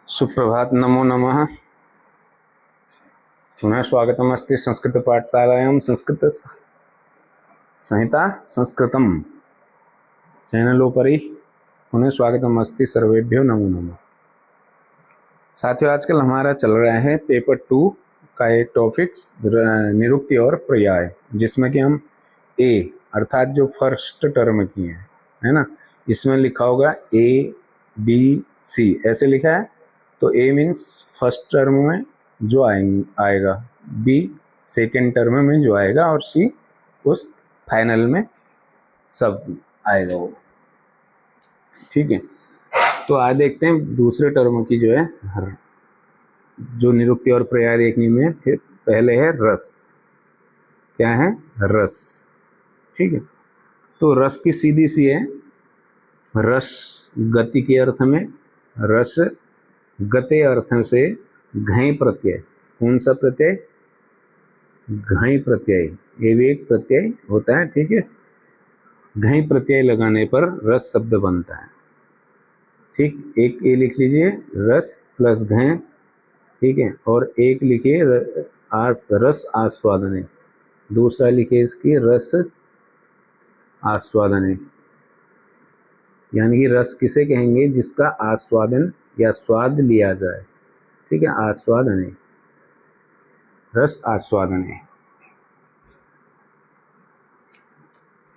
सुप्रभात, नमो नमः। पुनः स्वागतमस्ति संस्कृतपाठशालायां संस्कृतसंहिता संस्कृतं चैनलोपरि पुनः स्वागतमस्ति सर्वेभ्यो नमो नमः। साथियों, आजकल हमारा चल रहा है पेपर 2 का एक टॉपिक निरुक्ति और पर्याय, जिसमें कि हम ए अर्थात जो फर्स्ट टर्म की है ना, इसमें लिखा होगा ए बी सी, ऐसे लिखा है। तो ए मीन्स फर्स्ट टर्म में जो आएगा, बी सेकेंड टर्म में जो आएगा, और सी उस फाइनल में सब आएगा वो। ठीक है, तो आज देखते हैं दूसरे टर्म की जो है जो निरुक्ति और पर्याय देखने में। फिर पहले है रस। क्या है? रस। ठीक है, तो रस की सीधी सी है, रस गति के अर्थ में, रस गते अर्थ से घई प्रत्यय। कौन सा प्रत्यय? घई प्रत्यय। ये भी एक प्रत्यय होता है। ठीक है, घई प्रत्यय लगाने पर रस शब्द बनता है। ठीक, एक ए लिख लीजिए, रस प्लस घय। ठीक है, और एक लिखिए रस आस्वादने। दूसरा लिखिए इसकी रस आस्वादने, यानी कि रस किसे कहेंगे? जिसका आस्वादन या स्वाद लिया जाए। ठीक है, आस्वादने, रस आस्वादने।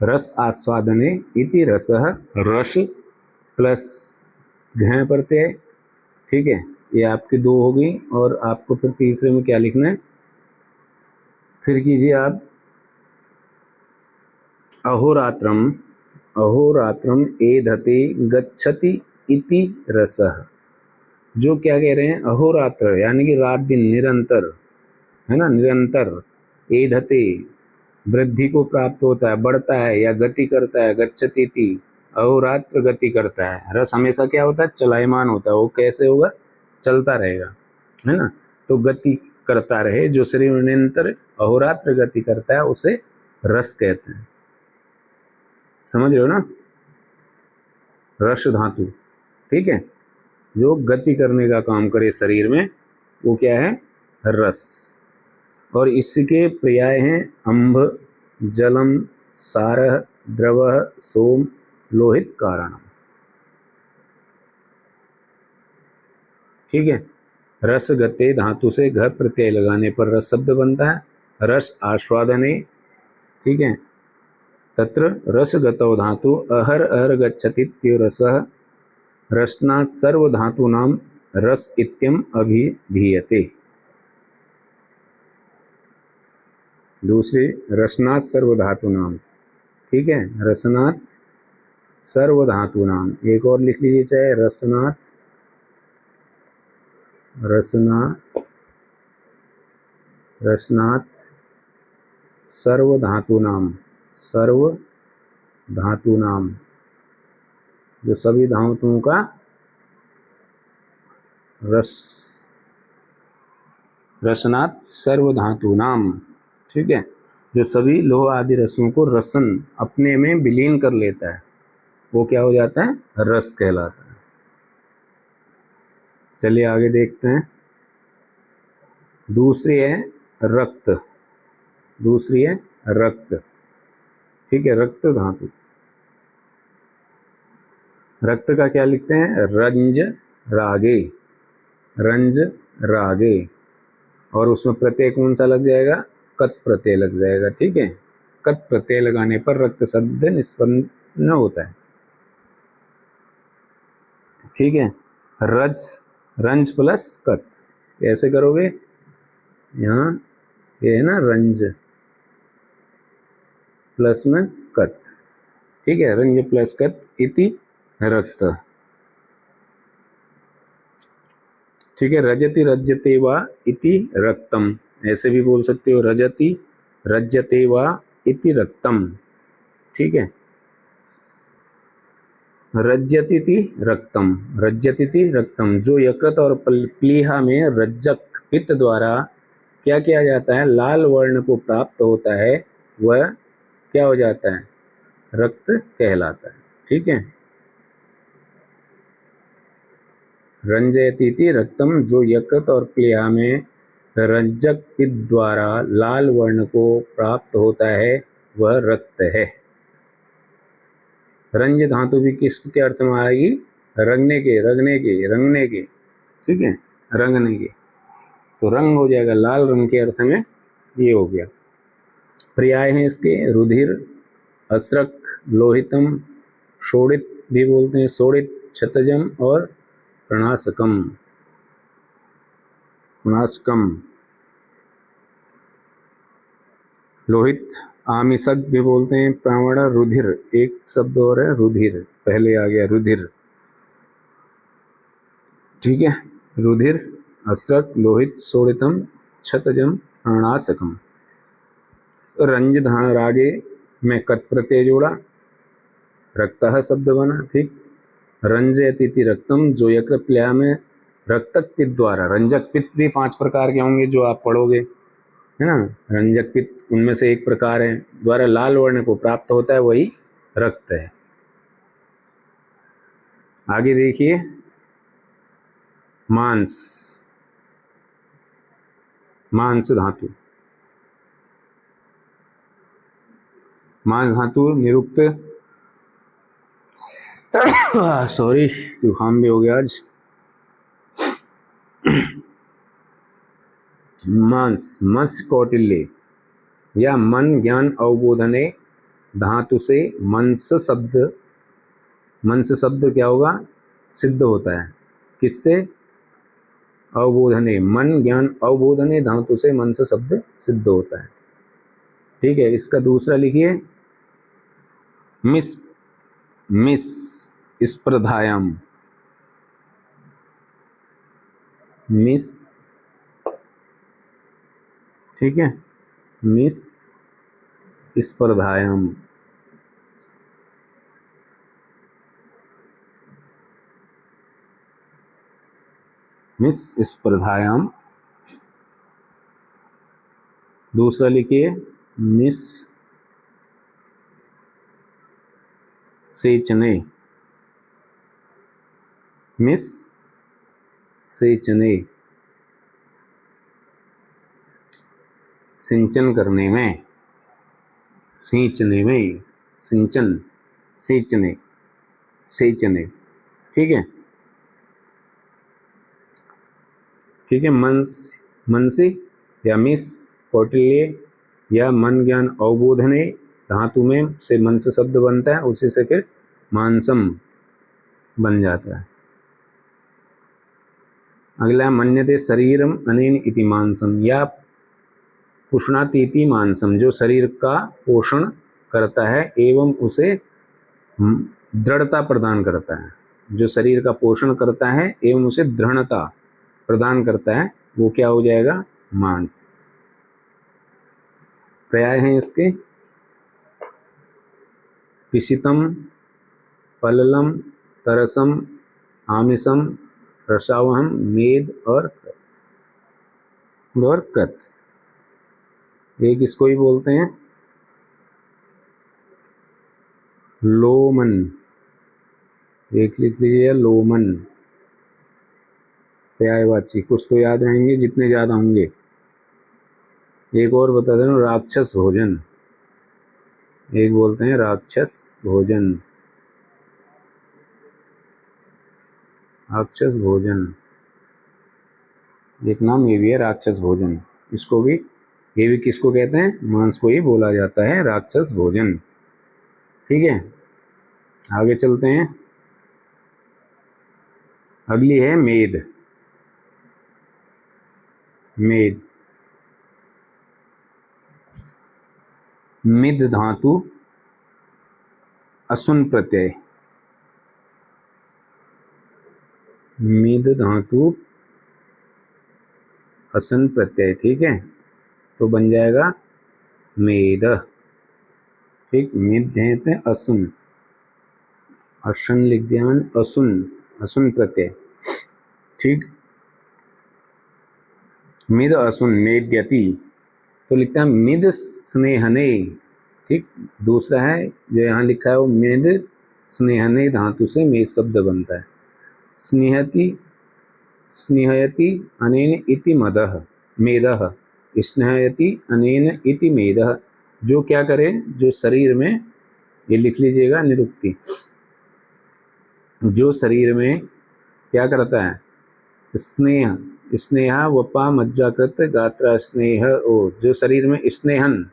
रस आस्वादने इति रसः, रस प्लस घय प्रत्यय। ठीक है, ये आपकी दो हो गई। और आपको फिर तीसरे में क्या लिखना है? फिर कीजिए आप, अहोरात्रम, अहोरात्रम एधते गच्छति इति रसः। जो क्या कह रहे हैं? अहोरात्र यानी कि रात दिन, निरंतर, है ना, निरंतर। एधते वृद्धि को प्राप्त होता है, बढ़ता है या गति करता है। गच्छति थी, अहोरात्र गति करता है। रस हमेशा क्या होता है? चलायमान होता है। वो कैसे होगा? चलता रहेगा, है ना। तो गति करता रहे, जो शरीर निरंतर अहोरात्र गति करता है, उसे रस कहते हैं। समझ रहे हो ना? रस धातु, ठीक है, जो गति करने का काम करे शरीर में, वो क्या है? रस। और इसके पर्याय हैं अम्भ, जलम, सारः, द्रवः, सोम, लोहित कारणम। ठीक है, रस गते धातु से घ प्रत्यय लगाने पर रस शब्द बनता है। रस आस्वादने। ठीक है, तत्र रस गतौ धातु अहर अहर गच्छति रसः, रसनात् सर्व धातूनां रस इत्यम अभिधीयते। दूसरे रसनात् सर्व धातूनां। ठीक है, रसनात् सर्व धातूनां। एक और लिख लीजिए, चाहे रसनात्, रसनात् सर्व धातूनां, सर्व धातूनां, जो सभी धातुओं का रस, रसनात् सर्व धातूनां। ठीक है, जो सभी लोह आदि रसों को रसन अपने में विलीन कर लेता है, वो क्या हो जाता है? रस कहलाता है। चलिए आगे देखते हैं। दूसरी है रक्त। दूसरी है रक्त। ठीक है, रक्त धातु। रक्त का क्या लिखते हैं? रंज रागे, रंज रागे। और उसमें प्रत्यय कौन सा लग जाएगा? कत प्रत्यय लग जाएगा। ठीक है, कत प्रत्यय लगाने पर रक्त शब्द निष्पन्न होता है। ठीक है, रज, रंज प्लस कत, ऐसे करोगे। यहाँ ये है ना, रंज प्लस में कत। ठीक है, रंज प्लस कत इति रक्त। ठीक है, रजति रज्यते वा इति रक्तम, ऐसे भी बोल सकते हो, रजति रज्यते वा इति रक्तम। ठीक है, रज्यति रक्तम, रज्यति रक्तम। जो यकृत और प्लीहा में रज्जक पित्त द्वारा क्या किया जाता है? लाल वर्ण को प्राप्त होता है, वह क्या हो जाता है? रक्त कहलाता है। ठीक है, रंजयतीति रक्तम, जो यकृत और प्लीहा में रंजक पित्त द्वारा लाल वर्ण को प्राप्त होता है वह रक्त है। रंज धातु भी किसके अर्थ में आएगी? रंगने के, रंगने के, ठीक है, रंगने के, तो रंग हो जाएगा लाल रंग के अर्थ में, ये हो गया। पर्याय हैं इसके रुधिर, असृक, लोहितम, शोणित भी बोलते हैं, शोणित, क्षतजम और प्रणाशकम। लोहित आमिषक भी बोलते हैं, प्रावण, रुधिर, एक शब्द और है रुधिर, पहले आ गया रुधिर, ठीक है, रुधिर, असृक, लोहित, शोणितम, क्षतजम, प्रणाशकम। रंज रागे में कट प्रत्यय जोड़ा, रक्तः शब्द बना, ठीक। रंजयतीति रक्तम, जो यकृत प्लीहा में रक्तक पित्त द्वारा, रंजक पित्त भी 5 प्रकार के होंगे जो आप पढ़ोगे, है ना, रंजक पित्त उनमें से एक प्रकार है, द्वारा लाल वर्ण को प्राप्त होता है, वही रक्त है। आगे देखिए, मांस, मांस धातु, मांस धातु निरुक्त, सॉरी जुकाम भी हो गया आज। मांस, मत्स्य कौटिल्य या मन ज्ञान अवबोधने धातु से मंस शब्द क्या होगा? सिद्ध होता है, किससे? अवबोधने, मन ज्ञान अवबोधने धातु से मंस शब्द सिद्ध होता है, ठीक है। इसका दूसरा लिखिए, मिस स्पर्धायाम, मिस, ठीक है, मिस स्पर्धायाम, मिस स्पर्धायाम। दूसरा लिखिए, मिस सेचने, मिस सेचने, सिंचन करने में, सींचने में, सिंचन, सींचने, सेचने, ठीक है, ठीक है। मनसी या मिस कौटिल्य या मन ज्ञान अवबोधने धातु में से मंस शब्द बनता है, उसी से फिर मांसम बन जाता है। अगला, मन्यते शरीरम अनेन इति मांसम, या पुष्णातीति मांसम, जो शरीर का पोषण करता है एवं उसे दृढ़ता प्रदान करता है, जो शरीर का पोषण करता है एवं उसे दृढ़ता प्रदान करता है, वो क्या हो जाएगा? मांस। पर्याय हैं इसके, पिशितम, पललम, तरसम, आमिषम, रसावहम, मेद और कृत। एक इसको ही बोलते हैं लोमन, एक लिख लीजिए लोमन, पर्यायवाची, कुछ तो याद रहेंगे जितने ज़्यादा होंगे। एक और बता दे रहा हूँ, राक्षस भोजन, एक बोलते हैं राक्षस भोजन, राक्षस भोजन, एक नाम ये भी है राक्षस भोजन। इसको भी, ये भी किसको कहते हैं? मांस को ही बोला जाता है राक्षस भोजन, ठीक है। आगे चलते हैं, अगली है मेद। मेद, मिद धातु असुन प्रत्यय, मिद धातु असन प्रत्यय, ठीक है, तो बन जाएगा मेद, ठीक। मिद है असुन, असन लिख दिया मैंने, असुन, असुन प्रत्यय, ठीक। मिद असुन मेद्यति, तो लिखता है मिद स्नेहने, ठीक। दूसरा है जो यहाँ लिखा है वो मिद स्नेहने धातु से मेद शब्द बनता है। स्नेहति स्नेहयति अनेन इति मदः मेदः, स्नेहयति अनेन इति मेदः, जो क्या करे, जो शरीर में, ये लिख लीजिएगा निरुक्ति, जो शरीर में क्या करता है, स्नेह, स्नेहा वपा मज्जाकृत गात्रा स्नेह ओ, जो शरीर में स्नेहन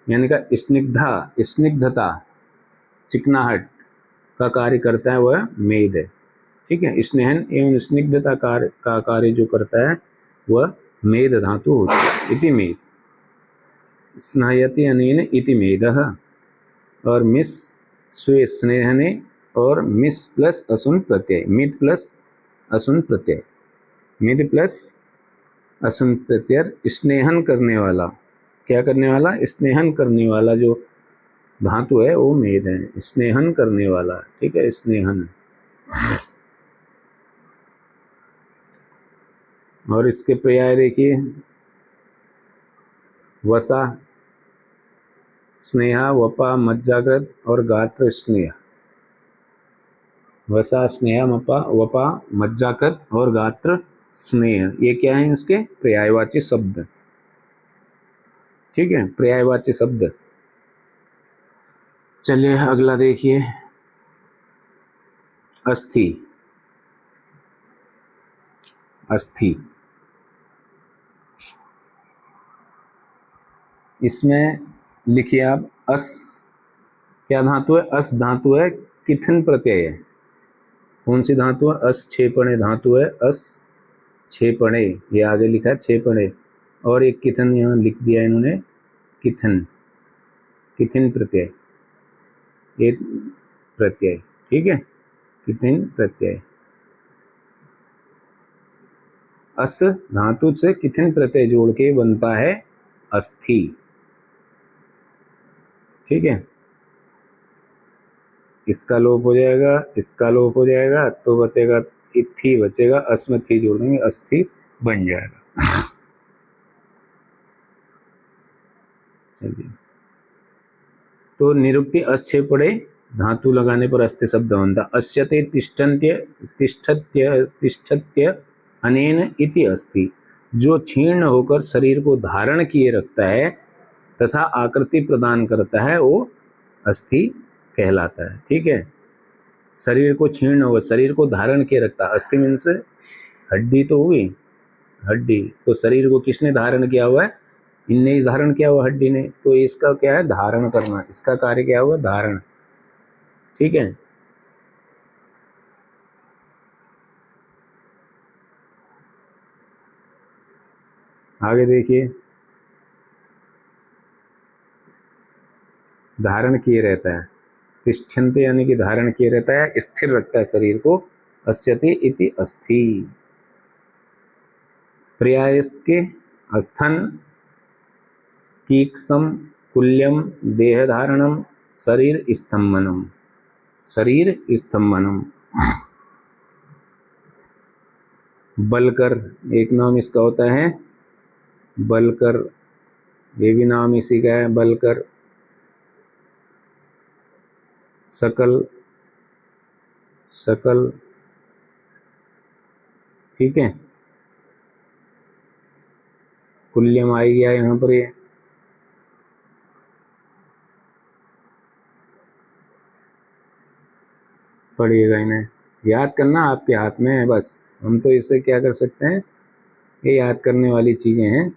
यानी का स्निग्धा, स्निग्धता, चिकनाहट का कार्य करता है वह मेद है। ठीक है, स्नेहन एवं स्निग्धता का कार्य जो करता है वह मेद धातु होती है, इति मेद। स्नायति अनेन इति मेदः, और मिस स्वे स्नेहने, और मिस प्लस असुन प्रत्यय, मिद प्लस असुन प्रत्यय, मिद प्लस असुन प्रत्यय, स्नेहन करने वाला, क्या करने वाला, स्नेहन करने वाला जो धातु है वो मेद है, स्नेहन करने वाला। ठीक है, स्नेहन। और इसके पर्याय देखिए, वसा, स्नेहा, वपा, मज्जाकृत और गात्र स्नेह। वसा, स्नेहा, वपा, मज्जाकृत और गात्र स्नेह, ये क्या है, इसके पर्यायवाची शब्द। ठीक है, पर्यायवाची शब्द। चलिए अगला देखिए, अस्थि, अस्थि, इसमें लिखिए आप, अस क्या धातु है, अस धातु है, किथन प्रत्यय है। कौन सी धातु है, अस छेपणे धातु है, अस छेपणे, ये आगे लिखा है छेपणे, और एक किथन यहाँ लिख दिया इन्होंने, किथन, किथिन प्रत्यय, एक प्रत्यय। ठीक है, किथिन प्रत्यय, अस धातु से किथिन प्रत्यय जोड़ के बनता है अस्थि। ठीक है, इसका लोप हो जाएगा, इसका लोप हो जाएगा, तो बचेगा इथि, बचेगा, अस्म थी जोड़ देंगे, अस्थि बन जाएगा। चलिए, तो निरुक्ति अच्छे पड़े, धातु लगाने पर अस्ति शब्द बनता, अस्यते तिष्ठन्त्य, तिष्ठत्य, तिष्ठत्य अनेन इति अस्ति, जो क्षीण होकर शरीर को धारण किए रखता है तथा आकृति प्रदान करता है वो अस्थि कहलाता है। ठीक है, शरीर को क्षीण होकर, शरीर को धारण किए रखता, अस्थि मीन्स हड्डी तो हुई, हड्डी, तो शरीर को किसने धारण किया हुआ है, इनने ही धारण किया हुआ, हड्डी ने, तो इसका क्या है, धारण करना, इसका कार्य क्या हुआ, धारण। ठीक है, आगे देखिए, धारण किए रहता है, तिष्ठन्ते यानी कि धारण किए रहता है, स्थिर रखता है शरीर को, अस्यते इति अस्थि। पर्यायस्के अस्थन, कीक्सम, कुल्यम, देहधारणम, शरीर स्तंभनम, शरीर स्तंभनम। बलकर एक नाम इसका होता है, बलकर, ये भी नाम इसी का है, बलकर। सकल, सकल। ठीक है, कुल्यम आ गया यहाँ पर, ये पढ़िएगा, इन्हें याद करना आपके हाथ में है बस, हम तो इससे क्या कर सकते हैं, ये याद करने वाली चीज़ें हैं,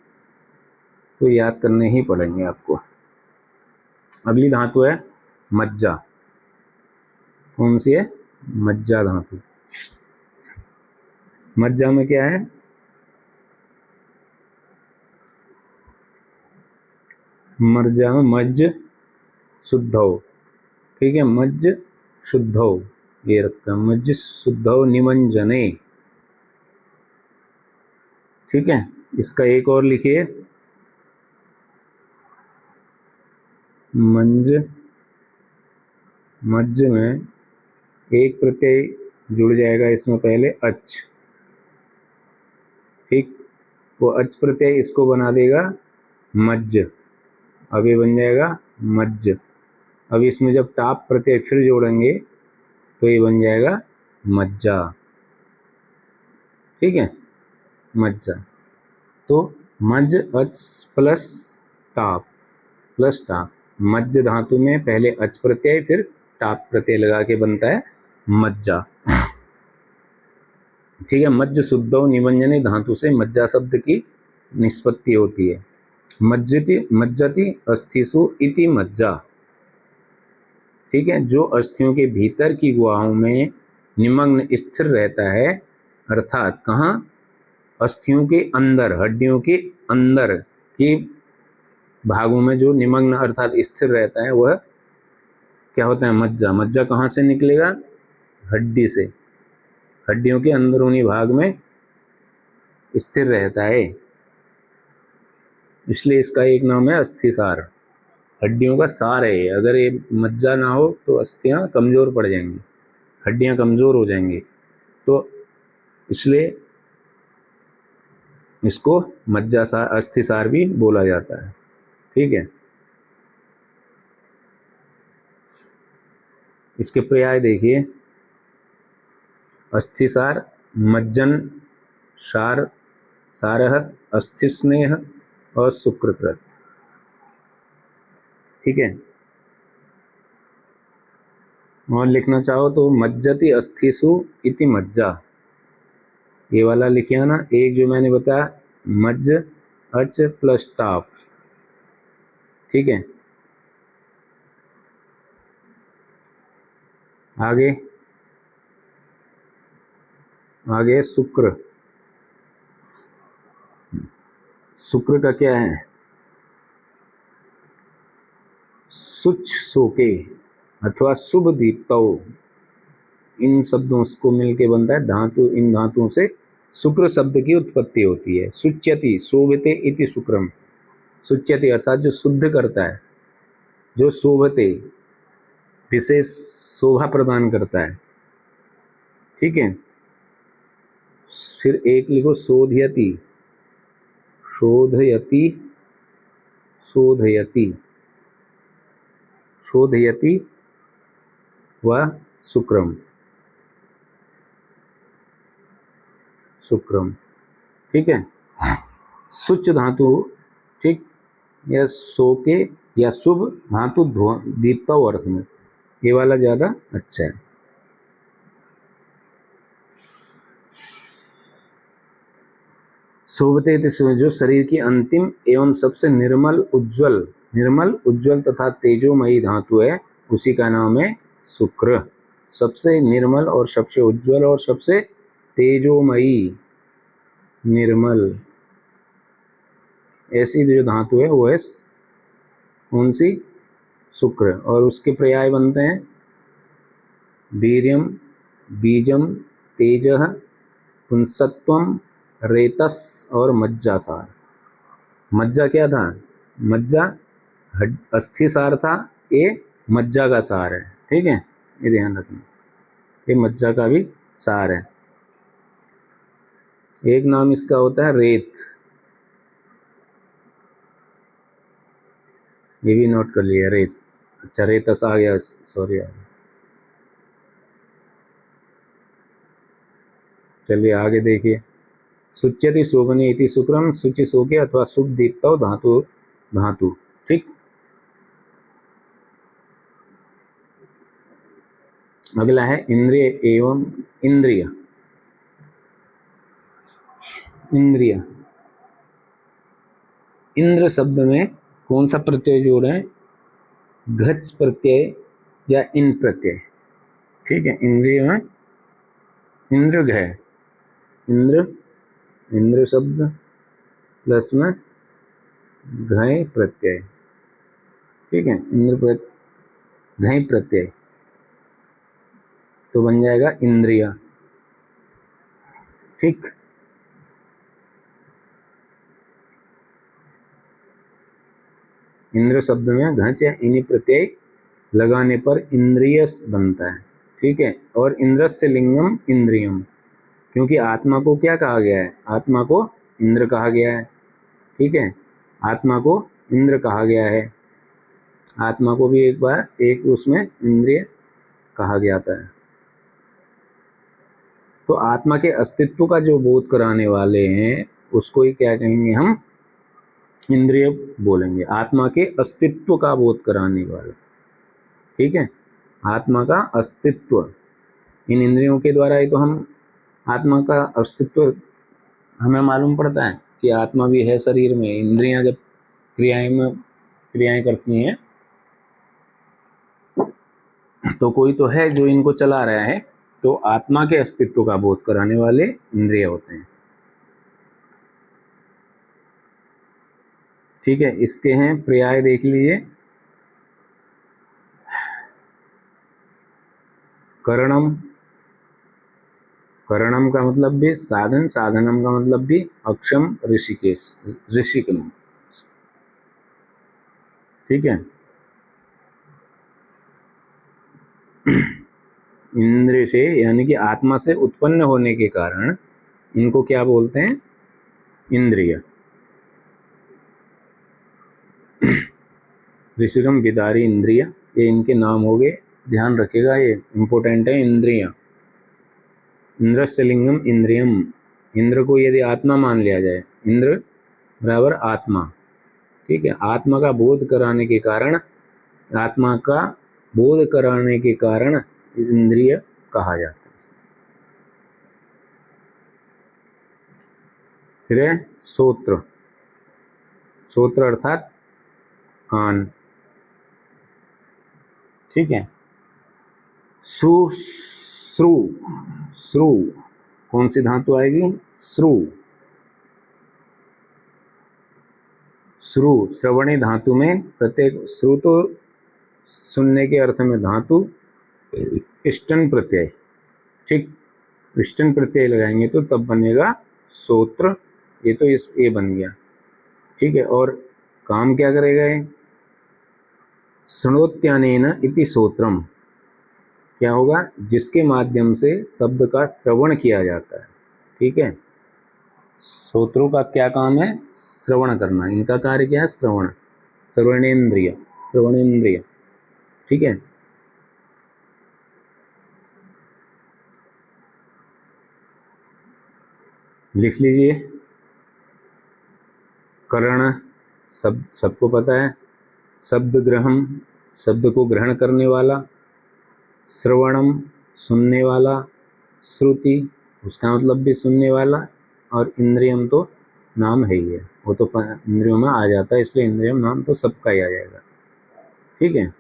तो याद करने ही पड़ेंगे आपको। अगली धातु है मज्जा, कौन सी है, मज्जा धातु। मज्जा में क्या है, मज्जा में मज्ज शुद्धौ। ठीक है, मज्ज शुद्धौ, ये रखा, मज्ज शुद्धौ निमंजने। ठीक है, इसका एक और लिखिए, मंज, मज्ज में एक प्रत्यय जुड़ जाएगा इसमें पहले, अच। ठीक, वो अच प्रत्यय इसको बना देगा मज्ज, अब ये बन जाएगा मज्ज। अब इसमें जब टाप प्रत्यय फिर जोड़ेंगे तो ये बन जाएगा मज्जा। ठीक है, मज्जा। तो मज अच प्लस टाप प्लस टाप, मज्ज धातु में पहले अच प्रत्यय फिर टाप प्रत्यय लगा के बनता है मज्जा। ठीक है, मज्ज शुद्धौ निबंजने धातु से मज्जा शब्द की निष्पत्ति होती है। मज्जति मज्जति अस्थिसु इति मज्जा। ठीक है, जो अस्थियों के भीतर की गुहाओं में निमग्न स्थिर रहता है, अर्थात कहाँ, अस्थियों के अंदर, हड्डियों के अंदर के भागों में जो निमग्न अर्थात स्थिर रहता है वह क्या होता है, मज्जा। मज्जा कहाँ से निकलेगा, हड्डी से, हड्डियों के अंदरूनी भाग में स्थिर रहता है, इसलिए इसका एक नाम है अस्थिसार। हड्डियों का सार है, अगर ये मज्जा ना हो तो अस्थियां कमज़ोर पड़ जाएंगी, हड्डियां कमज़ोर हो जाएंगी, तो इसलिए इसको मज्जा सार, अस्थिसार भी बोला जाता है। ठीक है, इसके पर्याय देखिए, अस्थिसार, मज्जन, सार, सारह, अस्थिस्नेह और शुक्रकृत। ठीक है, और लिखना चाहो तो मज्जति अस्थिसु इति मज्जा, ये वाला लिखिए ना। एक जो मैंने बताया मज्ज अच प्लस टाफ। ठीक है, आगे आगे शुक्र। शुक्र का क्या है, सुच सोके अथवा शुभ दीप्तौ, इन शब्दों को मिलके बनता है धातु। इन धातुओं से शुक्र शब्द की उत्पत्ति होती है। सुच्यति शोभते इति शुक्रम, सुच्यति अर्थात जो शुद्ध करता है, जो शोभते विशेष शोभा प्रदान करता है। ठीक है, फिर एक लिखो शोधयति, शोधयति, शोधयति, शोधयति व शुक्रम, शुक्रम। ठीक है, सुच धातु, ठीक, या सोके या शुभ धातु दीप्ता अर्थ में, ये वाला ज्यादा अच्छा है। शोभते जो शरीर की अंतिम एवं सबसे निर्मल उज्ज्वल तथा तेजोमयी धातु है, उसी का नाम है शुक्र। सबसे निर्मल और सबसे उज्ज्वल और सबसे तेजोमयी, निर्मल, ऐसी जो धातु है वो है कौन सी, शुक्र। और उसके पर्याय बनते हैं वीर्यम, बीजम, तेजः, पुंसत्वम, रेतस और मज्जासार। मज्जा क्या था, मज्जा अस्थिसार था, ये मज्जा का सार है। ठीक है, ये ध्यान रखना, ये मज्जा का भी सार है। एक नाम इसका होता है रेत, ये भी नोट कर लिया, रेत। अच्छा, रेतस आ गया, सॉरी। चलिए आगे देखिए, सुच्यति शोभने इति शुक्रम, शुचि शोके अथवा शुभ दीप्तो धातु, धातु। ठीक, अगला है इंद्रिय एवं इंद्रिय। इंद्रिय, इंद्र शब्द में कौन सा प्रत्यय जोड़े, घच प्रत्यय या इन प्रत्यय। ठीक है, इंद्रिय में इंद्र घ, इंद्र, इंद्र शब्द प्लस में घय प्रत्यय। ठीक है, इंद्र घय प्रत्यय तो बन जाएगा इंद्रिया। ठीक, इंद्र शब्द में घच या इनी प्रत्यय लगाने पर इंद्रियस बनता है। ठीक है, और इंद्रस से लिंगम इंद्रियम, क्योंकि आत्मा को क्या कहा गया है, आत्मा को इंद्र कहा गया है। ठीक है, आत्मा को इंद्र कहा गया है, आत्मा को भी एक बार एक उसमें इंद्रिय कहा गया था। तो आत्मा के अस्तित्व का जो बोध कराने वाले हैं उसको ही क्या कहेंगे हम? इंद्रिय बोलेंगे। आत्मा के अस्तित्व का बोध कराने वाला, ठीक है, आत्मा का अस्तित्व। इन इंद्रियों के द्वारा ही तो हम आत्मा का अस्तित्व हमें मालूम पड़ता है कि आत्मा भी है शरीर में। इंद्रियां जब क्रियाएं करती हैं तो कोई तो है जो इनको चला रहा है, तो आत्मा के अस्तित्व का बोध कराने वाले इंद्रिय होते हैं, ठीक है। इसके हैं पर्याय, देख लीजिए। करणम, करणम का मतलब भी साधन, साधनम का मतलब भी अक्षम, ऋषिकेश, ऋषिकम, ठीक है। इंद्र से यानी कि आत्मा से उत्पन्न होने के कारण इनको क्या बोलते हैं? इंद्रिय। ऋषिकम, विदारी, इंद्रिय, ये इनके नाम हो गए। ध्यान रखिएगा, ये इंपॉर्टेंट है। इंद्रिय, इंद्रस्य लिंगम इंद्रियम। इंद्र को यदि आत्मा मान लिया जाए, इंद्र बराबर आत्मा, ठीक है। आत्मा का बोध कराने के कारण, आत्मा का बोध कराने के कारण इंद्रिय कहा जाता है। फिर है श्रोत्र, श्रोत्र अर्थात कान, ठीक है। श्रु, श्रु, श्रु, कौन सी धातु आएगी? श्रु, श्रु श्रवणी धातु में प्रत्येक, श्रु तो सुनने के अर्थ में धातु, इष्टन प्रत्यय, ठीक। इष्टन प्रत्यय लगाएंगे तो तब बनेगा श्रोत्र। ये तो ये बन गया, ठीक है। और काम क्या करेगा ये? श्रोत्यानेन इति श्रोत्रम, क्या होगा? जिसके माध्यम से शब्द का श्रवण किया जाता है, ठीक है। श्रोत्रों का क्या काम है? श्रवण करना। इनका कार्य क्या है? श्रवण, श्रवणेन्द्रिय, श्रवणेन्द्रिय, ठीक है। लिख लीजिए। कर्ण, शब्द सबको पता है। शब्द ग्रहण, शब्द को ग्रहण करने वाला। श्रवणम, सुनने वाला। श्रुति, उसका मतलब भी सुनने वाला। और इंद्रियम तो नाम है ही है, वो तो इंद्रियों में आ जाता है, इसलिए इंद्रियम नाम तो सबका ही आ जाएगा, ठीक है।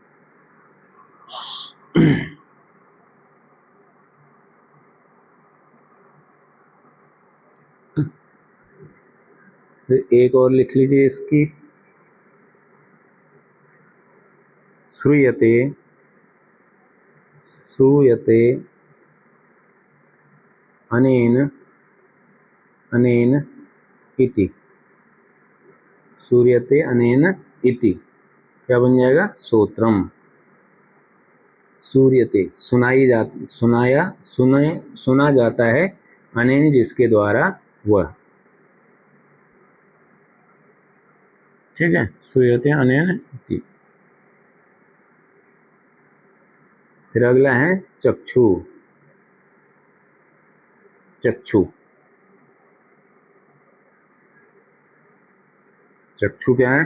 फिर एक और लिख लीजिए इसकी। श्रूयते, श्रूयते अनेन, अनेन इति, श्रूयते अनेन इति क्या बन जाएगा? श्रोत्रम। सूर्यते, सुनाई जा, सुनाया, सुने, सुना जाता है। अनेन, जिसके द्वारा, वह, ठीक है। श्रूयते अनेन इति। फिर अगला है चक्षु, चक्षु, चक्षु क्या है?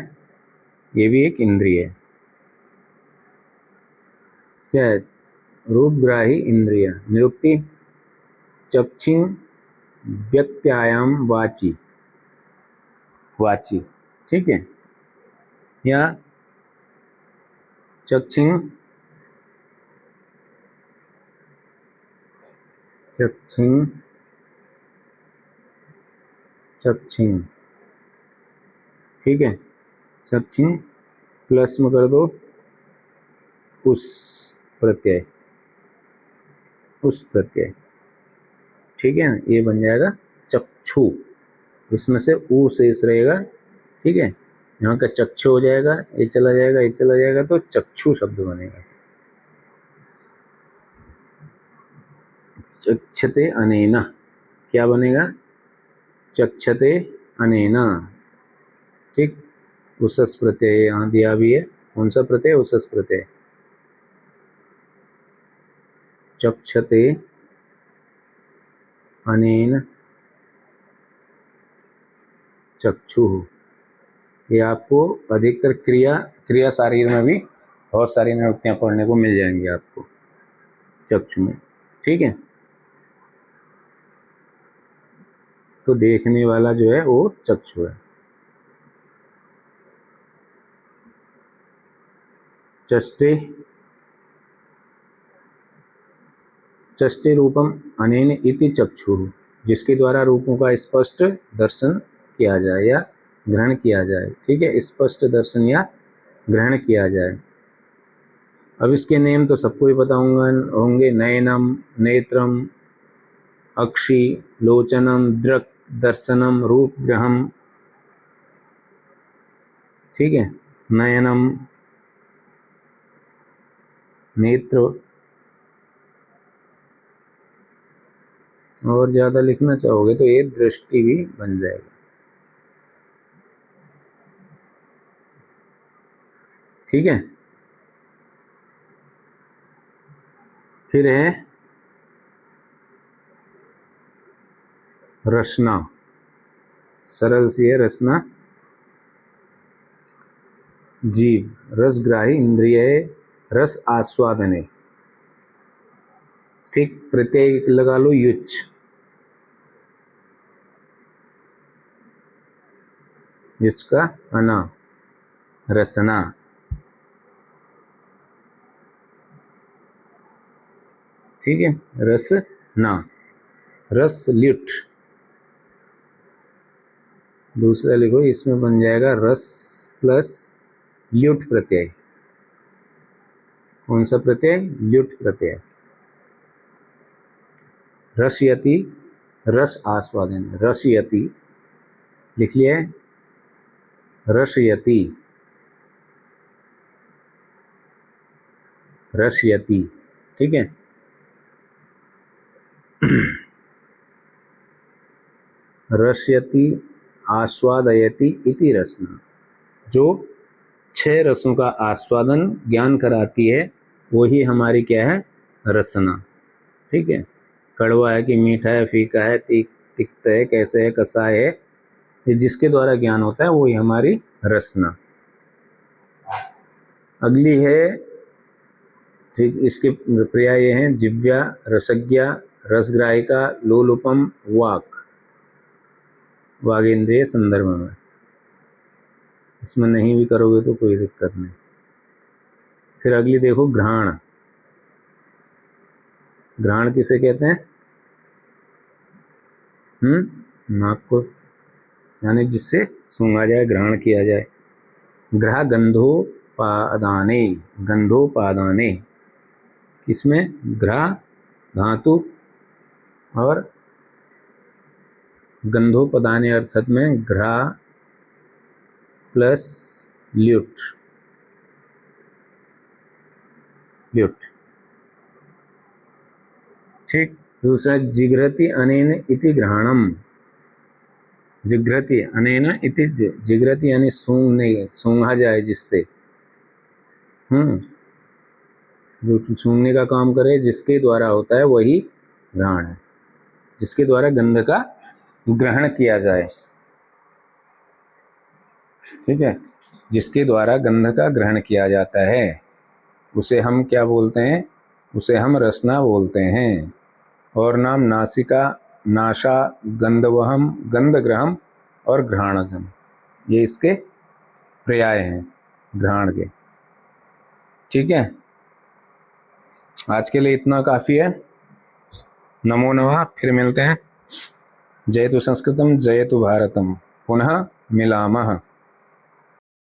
ये भी एक इंद्रिय है। क्या है? रूपग्राही इंद्रिय। निरुक्ति, चक्षिं व्यक्त्यायाम वाची, वाची, ठीक है। या चक्षिं, चक्षिं, चक्षिं, ठीक है। चक्षिं प्लस में कर दो उस प्रत्यय, उस प्रत्यय, ठीक है। ये बन जाएगा चक्षु। इसमें से ऊ शेष रहेगा, ठीक है। यहाँ का चक्षु हो जाएगा, ये चला जाएगा, ये चला जाएगा, तो चक्षु शब्द बनेगा। चक्षते अनेना, क्या बनेगा? चक्षते अनेना, ठीक। उसस प्रत्यय यहाँ दिया भी है। कौन सा प्रत्यय? उसस प्रत्यय। चक्षते अनेन चक्षुः। ये आपको अधिकतर क्रिया शारीर में भी बहुत सारी निरुक्तियां पढ़ने को मिल जाएंगी आपको चक्षु में। ठीक है, तो देखने वाला जो है वो चक्षु है। चष्टे चष्टे रूपम अनेन इति चक्षुः, जिसके द्वारा रूपों का स्पष्ट दर्शन किया जाए या ग्रहण किया जाए। ठीक है, स्पष्ट दर्शन या ग्रहण किया जाए। अब इसके नेम तो सबको ही पता होंगे। नयनम, नेत्रम, अक्षि, लोचनम, दृक्, दर्शनम, रूप ग्रहम। ठीक है, नयनम नेत्र, और ज्यादा लिखना चाहोगे तो ये दृष्टि भी बन जाएगा। ठीक है, फिर है रसना, सरल सी है रसना। जीव रसग्राही इंद्रिय रस आस्वादने। ठीक, प्रत्यय लगा लो युच। युच का अना, रसना। ठीक है, रसना, रस ल्युट। दूसरा लिखो, इसमें बन जाएगा रस प्लस ल्युट प्रत्यय। कौन सा प्रत्यय? ल्युट प्रत्यय। रसयति, रस आस्वादन, रसयति लिख लिया है, रसयति, रसयति। ठीक है, रसयति आस्वादयति इति रसना। जो 6 रसों का आस्वादन ज्ञान कराती है वही हमारी क्या है? रसना। ठीक है, कड़वा है कि मीठा है, फीका है, तिक्त है, कैसे है, कसा है, ये जिसके द्वारा ज्ञान होता है वही हमारी रसना। अगली है, इसके पर्याय ये हैं जिव्या, रसज्ञा, रसग्राहिका, लोलुपम, वाक, वागेंद्रिय संदर्भ में। इसमें नहीं भी करोगे तो कोई दिक्कत नहीं। फिर अगली देखो घ्राण। घ्राण किसे कहते हैं? नाक को, यानी जिससे सूंघा जाए, ग्रहण किया जाए। ग्रह गंधोपादाने, गंधोपादाने किसमें? ग्रह धातु और गंधोपदाने अर्थात में ग्रह प्लस ल्युट, ल्युट। ठीक, दूसरा जिघ्रति अनेन इति ग्रहणम। जिघ्रति अनेन इति, जिघ्रति यानी सूंघने, सूंघा जाए जिससे। जो सूंघने का काम करे जिसके द्वारा होता है वही घ्राण है, जिसके द्वारा गंध का ग्रहण किया जाए। ठीक है, जिसके द्वारा गंध का ग्रहण किया जाता है उसे हम क्या बोलते हैं? उसे हम रसना बोलते हैं। और नाम नासिका, नाशा, गंधवहम, गंधग्रहम और घ्राणजम, ये इसके पर्याय हैं घ्राण के। ठीक है, आज के लिए इतना काफ़ी है। नमो नमः, फिर मिलते हैं। जयतु संस्कृतम, जयतु भारतम, पुनः मिलामः।